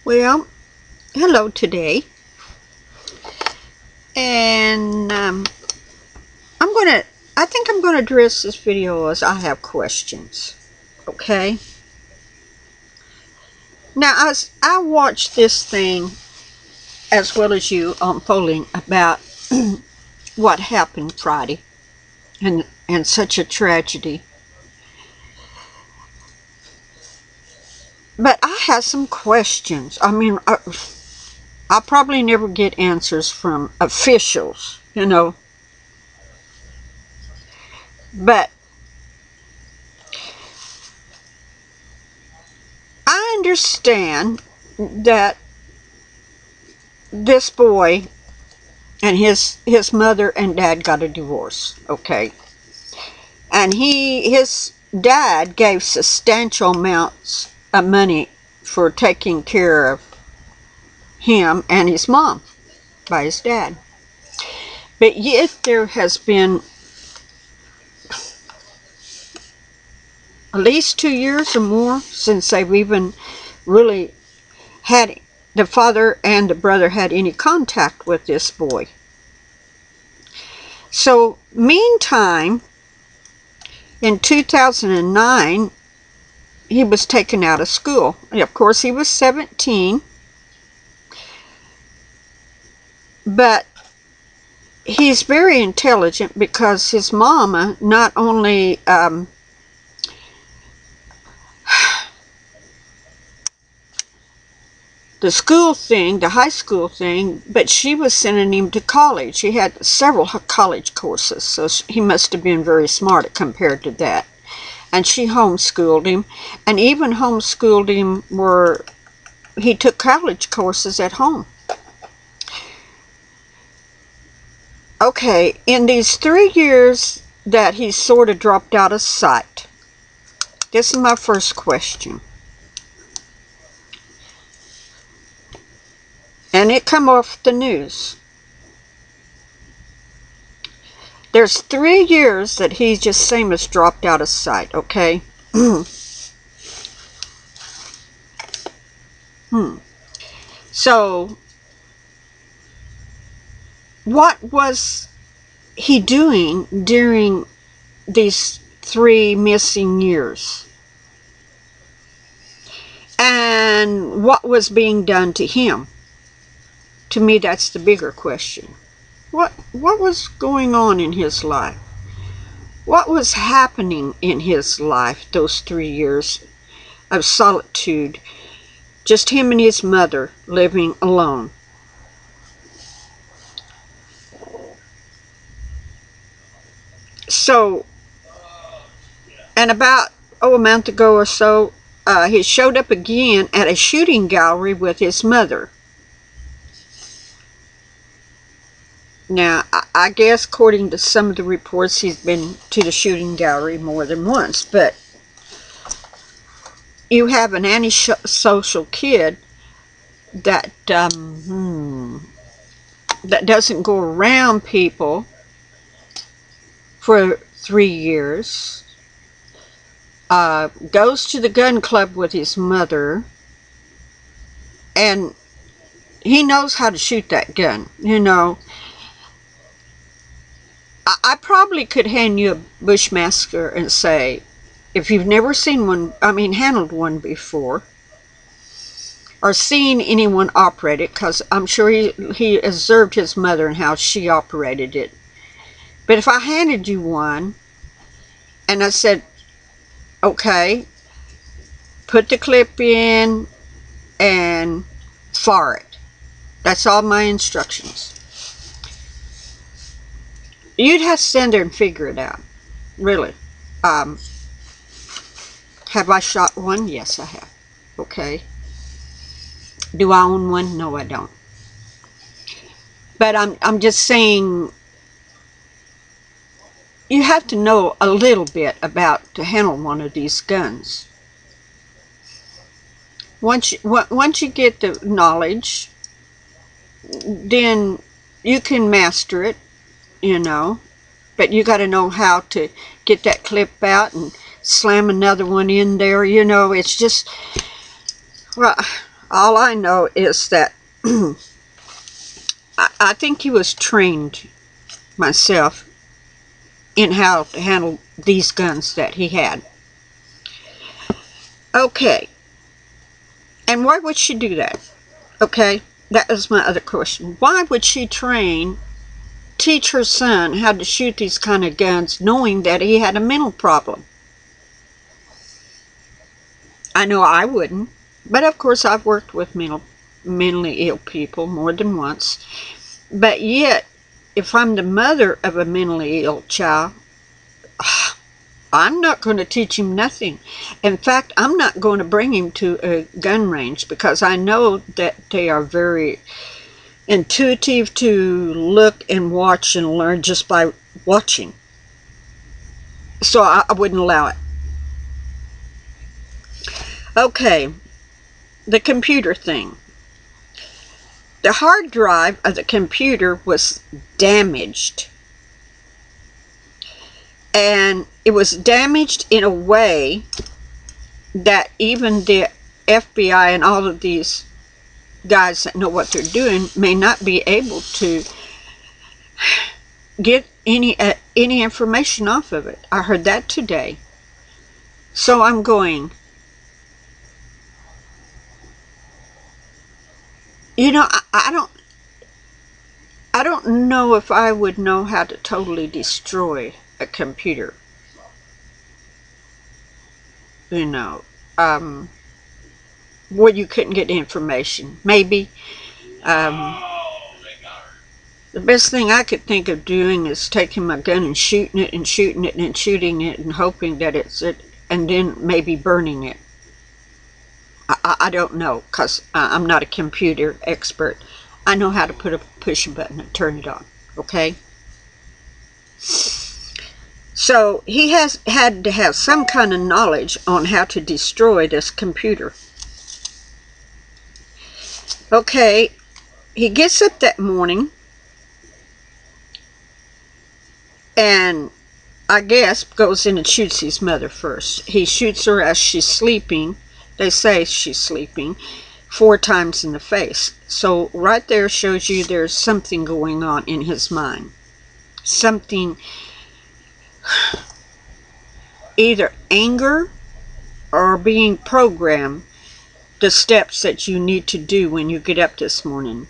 Well, hello today, and I think I'm gonna address this video as I have questions. Okay. Now, as I watched this thing, as well as you, unfolding about what happened Friday, and such a tragedy. But I have some questions. I mean, I'll probably never get answers from officials, But I understand that this boy and his mother and dad got a divorce, okay? And his dad gave substantial amounts of money for taking care of him and his mom by his dad. But yet there has been at least 2 years or more since they've even really had, the father and the brother had any contact with this boy. So meantime, in 2009, he was taken out of school. Of course, he was 17, but he's very intelligent because his mama not only the school thing, the high school thing, but she was sending him to college. He had several college courses, so he must have been very smart compared to that. And she homeschooled him, and even homeschooled him where he took college courses at home. Okay, in these 3 years that he sort of dropped out of sight, this is my first question. And it come off the news. There's 3 years that he just same as dropped out of sight, okay? So, what was he doing during these 3 missing years? And what was being done to him? To me, that's the bigger question. What was going on in his life? What was happening in his life those 3 years of solitude? Just him and his mother living alone. So, and about a month ago or so, he showed up again at a shooting gallery with his mother. Now, I guess according to some of the reports, he's been to the shooting gallery more than once, but you have an antisocial kid that that doesn't go around people for 3 years, goes to the gun club with his mother, and he knows how to shoot that gun, I probably could hand you a Bushmaster and say, if you've never seen one, handled one before, or seen anyone operate it, because I'm sure he observed his mother and how she operated it. But if I handed you one, and I said, okay, put the clip in and fire it. That's all my instructions. You'd have to stand there and figure it out. Really. Have I shot one? Yes, I have. Okay. Do I own one? No, I don't. But I'm just saying, you have to know a little bit about to handle one of these guns. Once you get the knowledge, then you can master it. But you got to know how to get that clip out and slam another one in there. It's just, well, All I know is that I think he was trained myself in how to handle these guns that he had. Okay. And why would she do that? Okay. That is my other question. Why would she teach her son how to shoot these kind of guns knowing that he had a mental problem? I know I wouldn't. But of course I've worked with mentally ill people more than once. But yet, if I'm the mother of a mentally ill child, I'm not going to teach him nothing. In fact, I'm not going to bring him to a gun range because I know that they are very intuitive to look and watch and learn just by watching. So I wouldn't allow it. Okay, the computer thing. The hard drive of the computer was damaged. And it was damaged in a way that even the FBI and all of these guys that know what they're doing may not be able to get any information off of it. I heard that today. So I'm going, you know, I don't know if I would know how to totally destroy a computer. You know, where you couldn't get information. Maybe. The best thing I could think of doing is taking my gun and shooting it and shooting it and shooting it and hoping that it's it, and then maybe burning it. I don't know, because I'm not a computer expert. I know how to push a button and turn it on. Okay? So he had to have some kind of knowledge on how to destroy this computer. Okay, he gets up that morning and I guess goes in and shoots his mother first. He shoots her as she's sleeping. They say she's sleeping 4 times in the face. So right there shows you there's something going on in his mind. Something, either anger or being programmed, the steps that you need to do when you get up this morning.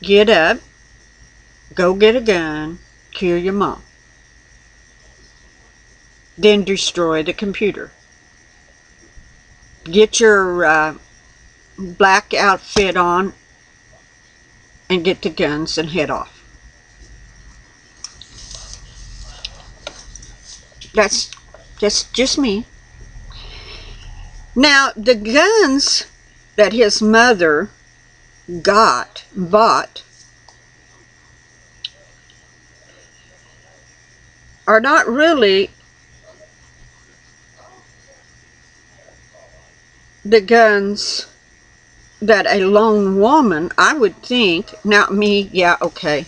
Get up, go get a gun, kill your mom. Then destroy the computer. Get your black outfit on and get the guns and head off. That's just me. Now, the guns that his mother bought, are not really the guns that a lone woman, I would think, now me, yeah, okay.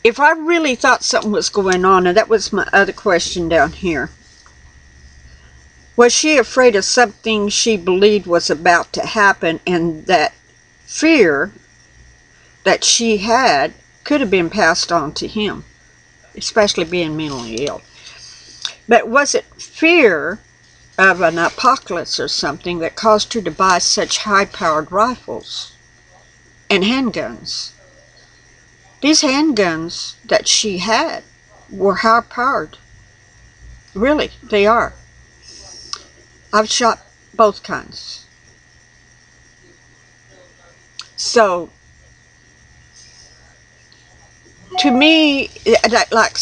If I really thought something was going on, and that was my other question down here, was she afraid of something she believed was about to happen, and that fear that she had could have been passed on to him, especially being mentally ill? But was it fear of an apocalypse or something that caused her to buy such high-powered rifles and handguns? These handguns that she had were high-powered. Really, they are. I've shot both kinds. So, to me, that like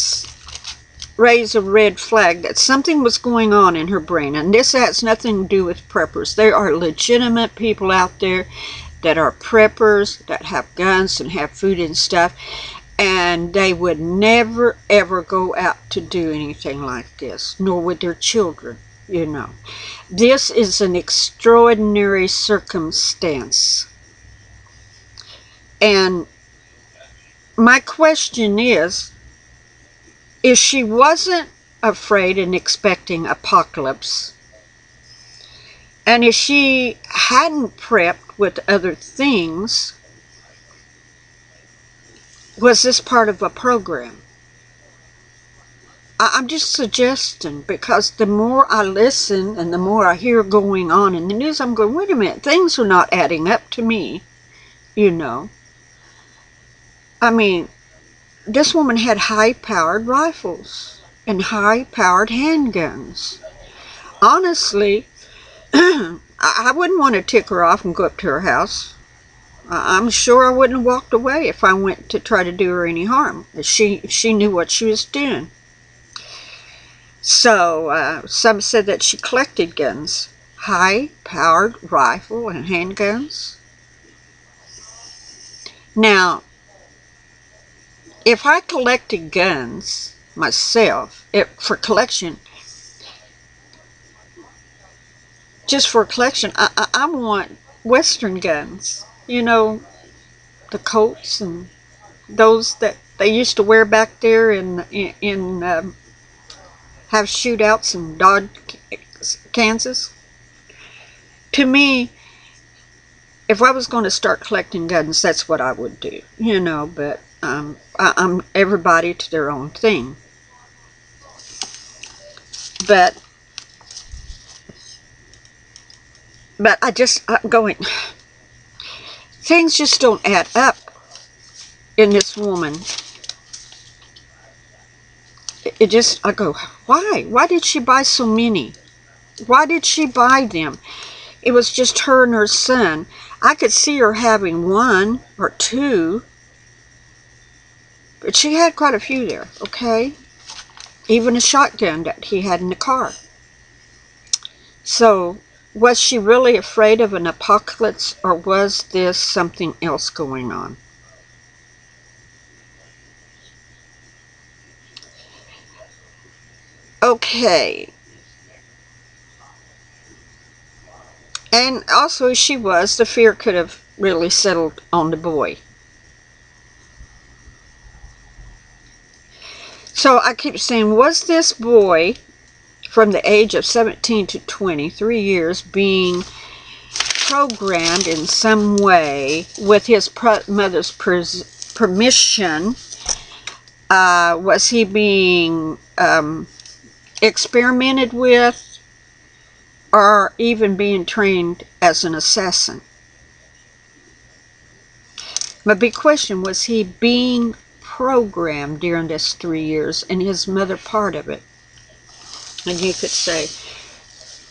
raise a red flag that something was going on in her brain. And this has nothing to do with preppers. There are legitimate people out there that are preppers, that have guns and have food and stuff, and they would never ever go out to do anything like this, nor would their children, you know. This is an extraordinary circumstance. And my question is, if she wasn't afraid and expecting apocalypse. And if she hadn't prepped with other things, was this part of a program? I'm just suggesting, because the more I listen and the more I hear going on in the news, I'm going, wait a minute, things are not adding up to me, you know. I mean, this woman had high-powered rifles and high-powered handguns. Honestly, I wouldn't want to tick her off and go up to her house. I'm sure I wouldn't have walked away if I went to try to do her any harm. She knew what she was doing. So, some said that she collected guns, high-powered rifle and handguns. Now, if I collected guns myself, for collection, just for collection, I want Western guns. You know, the Colts and those that they used to wear back there in have shootouts in Dodge, Kansas. To me, if I was going to start collecting guns, that's what I would do, you know, but I'm everybody to their own thing. But I'm going, things just don't add up in this woman. I go, why? Why did she buy so many? Why did she buy them? It was just her and her son. I could see her having one or two, but she had quite a few there, okay? Even a shotgun that he had in the car. So, was she really afraid of an apocalypse, or was this something else going on? Okay. And also, as she was, the fear could have really settled on the boy. So I keep saying, was this boy from the age of 17 to 20, 3 years, being programmed in some way with his mother's permission? Was he being experimented with, or even being trained as an assassin? My big question, was he being programmed during this 3 years, and his mother part of it? And you could say,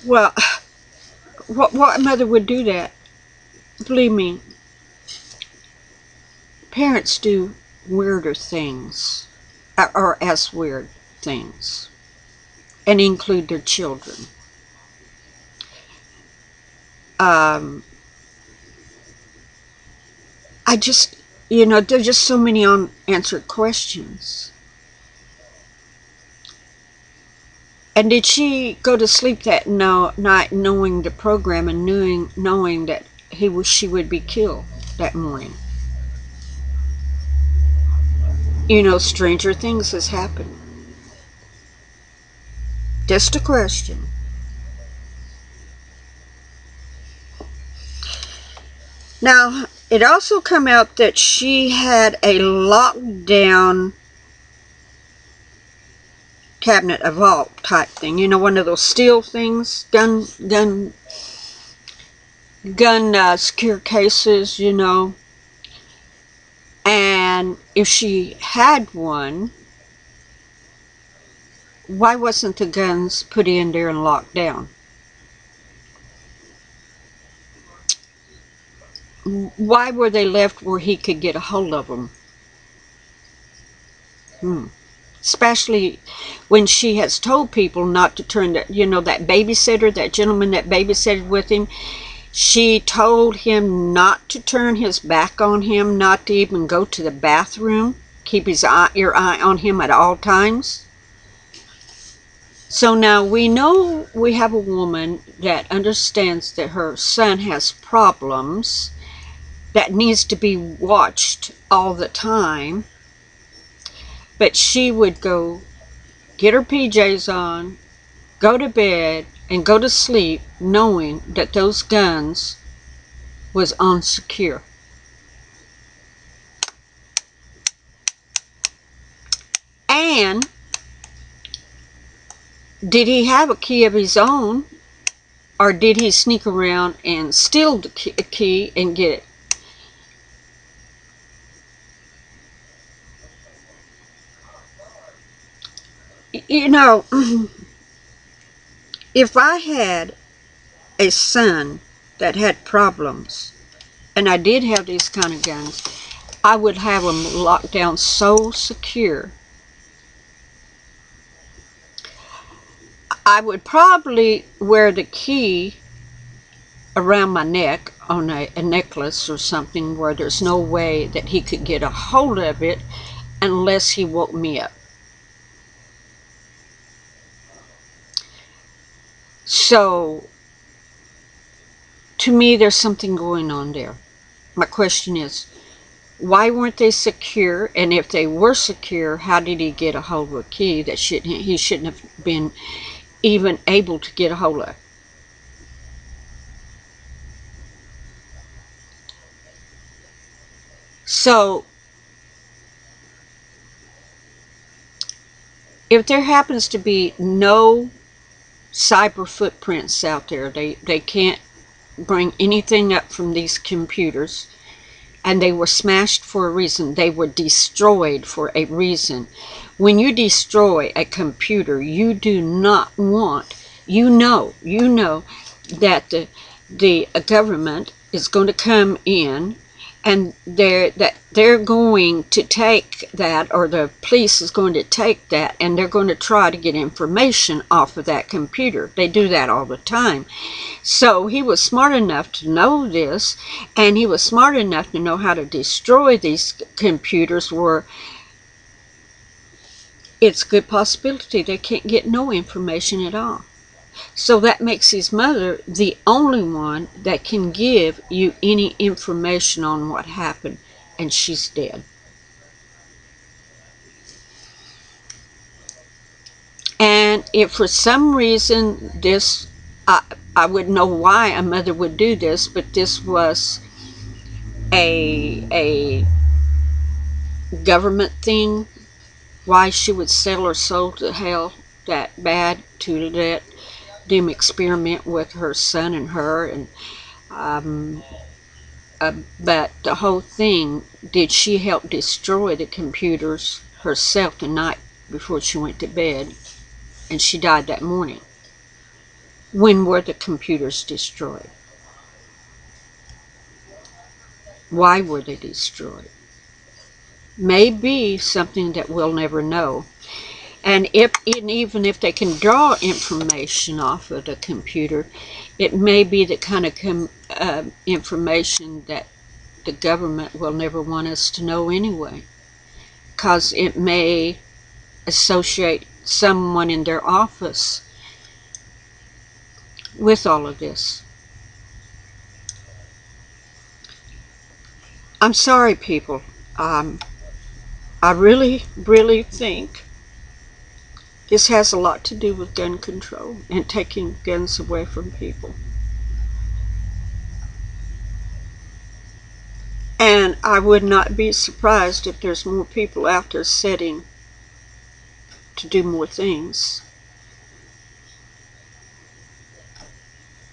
well, what mother would do that? Believe me, parents do weirder things, or as weird things, and include their children. There's just so many unanswered questions. And did she go to sleep that night knowing the program and knowing that she would be killed that morning? You know, stranger things has happened. Just a question. Now, it also come out that she had a lockdown cabinet, a vault type thing. You know, one of those steel things, gun secure cases, you know. And if she had one, why wasn't the guns put in there and locked down? Why were they left where he could get a hold of them? Especially when she has told people not to turn that, you know, that babysitter, that gentleman that babysitted with him, she told him not to turn his back on him, not to even go to the bathroom, keep your eye on him at all times. So now we know we have a woman that understands that her son has problems, that needs to be watched all the time, but she would go get her PJs on, go to bed, and go to sleep knowing that those guns was unsecure. And did he have a key of his own, or did he sneak around and steal the key and get it? You know, if I had a son that had problems, and I did have these kind of guns, I would have them locked down so secure. I would probably wear the key around my neck on a necklace or something where there's no way that he could get a hold of it unless he woke me up. So, to me, there's something going on there. My question is, why weren't they secure? And if they were secure, how did he get a hold of a key that he shouldn't have been even able to get a hold of? So, if there happens to be no cyber footprints out there, they can't bring anything up from these computers, and they were smashed for a reason. They were destroyed for a reason. When you destroy a computer, you do not want, you know that the government is going to come in, and they're going to take that, or the police is going to take that, and they're going to try to get information off of that computer. They do that all the time. So he was smart enough to know this, and he was smart enough to know how to destroy these computers where it's a good possibility they can't get no information at all. So that makes his mother the only one that can give you any information on what happened, and she's dead. And if for some reason this, I wouldn't know why a mother would do this, but this was a government thing, why she would sell her soul to hell that bad to let them experiment with her son and her, and but the whole thing, did she help destroy the computers herself the night before she went to bed, and she died that morning? When were the computers destroyed? Why were they destroyed? Maybe something that we'll never know. And even if they can draw information off of the computer, it may be the kind of information that the government will never want us to know anyway, because it may associate someone in their office with all of this. I'm sorry, people. I really, really think this has a lot to do with gun control and taking guns away from people. And I would not be surprised if there's more people out there setting to do more things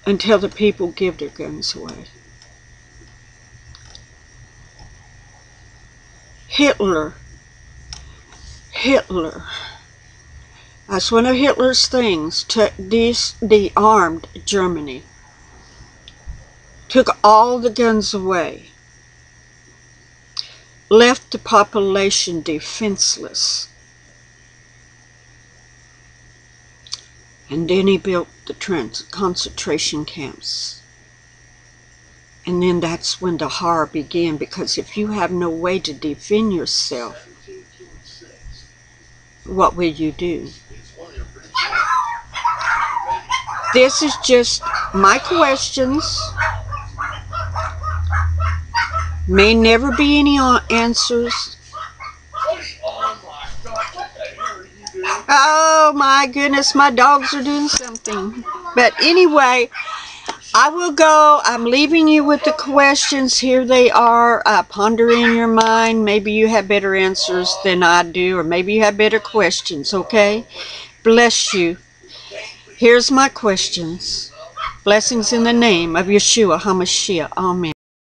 until the people give their guns away. Hitler. That's one of Hitler's things, de-armed Germany. Took all the guns away. Left the population defenseless. And then he built the concentration camps. And then that's when the horror began, because if you have no way to defend yourself, what will you do? This is just my questions. May never be any answers. Oh my goodness, my dogs are doing something. But anyway, I will go. I'm leaving you with the questions. Here they are. Ponder in your mind. Maybe you have better answers than I do, or maybe you have better questions, okay? Bless you. Here's my questions. Blessings in the name of Yeshua HaMashiach. Amen.